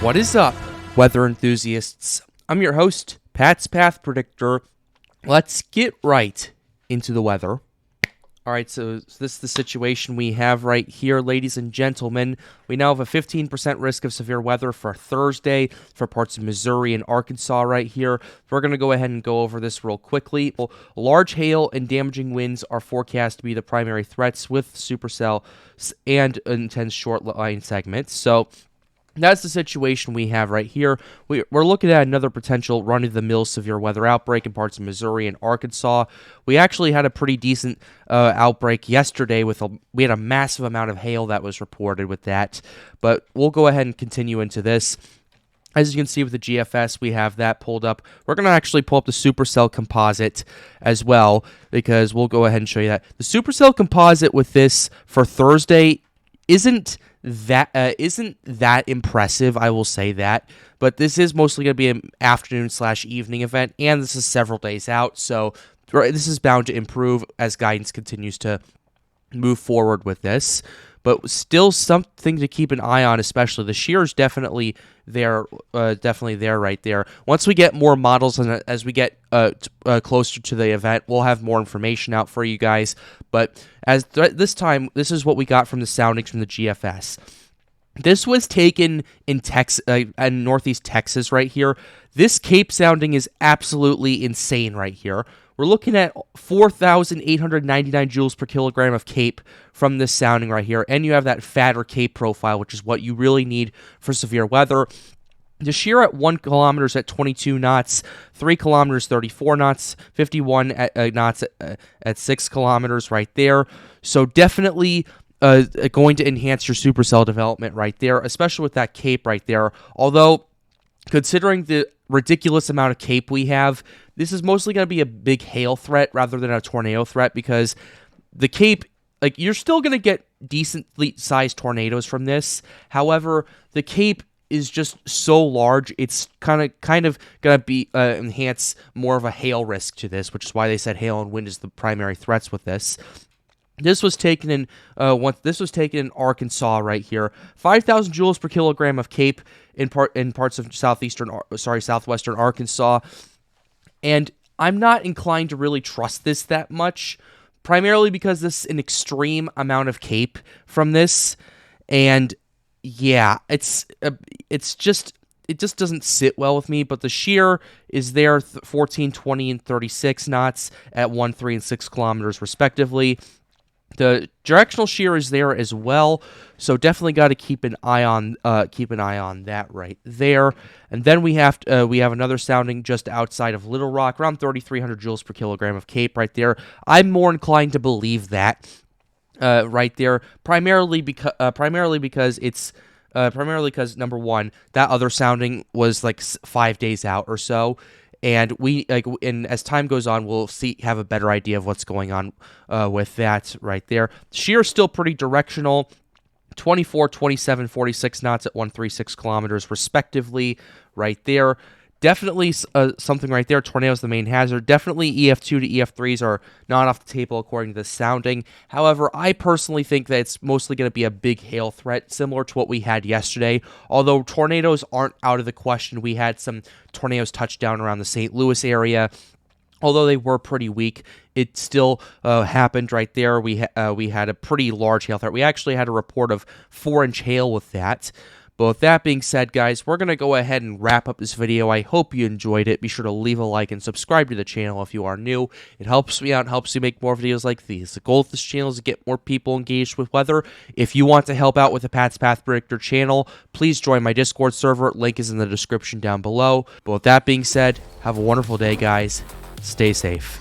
What is up, weather enthusiasts? I'm your host, Pat's Path Predictor. Let's get right into the weather. Alright, so this is the situation we have right here, ladies and gentlemen. We now have a 15% risk of severe weather for Thursday for parts of Missouri and Arkansas right here. We're going to go ahead and go over this real quickly. Large hail and damaging winds are forecast to be the primary threats with supercell and intense short line segments. So that's the situation we have right here. We're looking at another potential run-of-the-mill severe weather outbreak in parts of Missouri and Arkansas. We actually had a pretty decent outbreak yesterday. We had a massive amount of hail that was reported with that. But we'll go ahead and continue into this. As you can see with the GFS, we have that pulled up. We're going to actually pull up the supercell composite as well, because we'll go ahead and show you that. The supercell composite with this for Thursday isn't that impressive, I will say that, but this is mostly going to be an afternoon/evening event, and this is several days out, so this is bound to improve as guidance continues to move forward with this. But still something to keep an eye on, especially the shear is definitely there right there. Once we get more models and as we get closer to the event, we'll have more information out for you guys. But this time, this is what we got from the soundings from the GFS. This was taken in in northeast Texas right here. This Cape sounding is absolutely insane right here. We're looking at 4,899 joules per kilogram of Cape from this sounding right here, and you have that fatter Cape profile, which is what you really need for severe weather. The shear at 1 kilometer is at 22 knots, 3 kilometers 34 knots, 51 knots at 6 kilometers right there. So definitely going to enhance your supercell development right there, especially with that Cape right there. Although, considering the ridiculous amount of Cape we have, this is mostly going to be a big hail threat rather than a tornado threat, because the Cape, you're still going to get decently sized tornadoes from this. However, the Cape is just so large, it's kind of going to be enhance more of a hail risk to this, which is why they said hail and wind is the primary threats with this. This was taken in in Arkansas right here. 5,000 joules per kilogram of Cape in parts of southwestern Arkansas. And I'm not inclined to really trust this that much, primarily because this is an extreme amount of Cape from this. And yeah, it just doesn't sit well with me, but the shear is there, 14, 20, and 36 knots at 1, 3, and 6 kilometers respectively. The directional shear is there as well, so definitely got to keep an eye on that right there. And then we have another sounding just outside of Littlerock, around 3,300 joules per kilogram of Cape right there. I'm more inclined to believe that right there, primarily because number one, that other sounding was like 5 days out or so. And and as time goes on, we'll have a better idea of what's going on with that right there. Shear is still pretty directional, 24, 27, 46 knots at 136 kilometers respectively right there. Definitely something right there. Tornadoes the main hazard. Definitely EF2 to EF3s are not off the table according to the sounding. However, I personally think that it's mostly going to be a big hail threat, similar to what we had yesterday. Although tornadoes aren't out of the question. We had some tornadoes touch down around the St. Louis area. Although they were pretty weak, it still happened right there. We had a pretty large hail threat. We actually had a report of 4-inch hail with that. But with that being said, guys, we're going to go ahead and wrap up this video. I hope you enjoyed it. Be sure to leave a like and subscribe to the channel if you are new. It helps me out and helps me make more videos like these. The goal of this channel is to get more people engaged with weather. If you want to help out with the Pat's Path Predictor channel, please join my Discord server. Link is in the description down below. But with that being said, have a wonderful day, guys. Stay safe.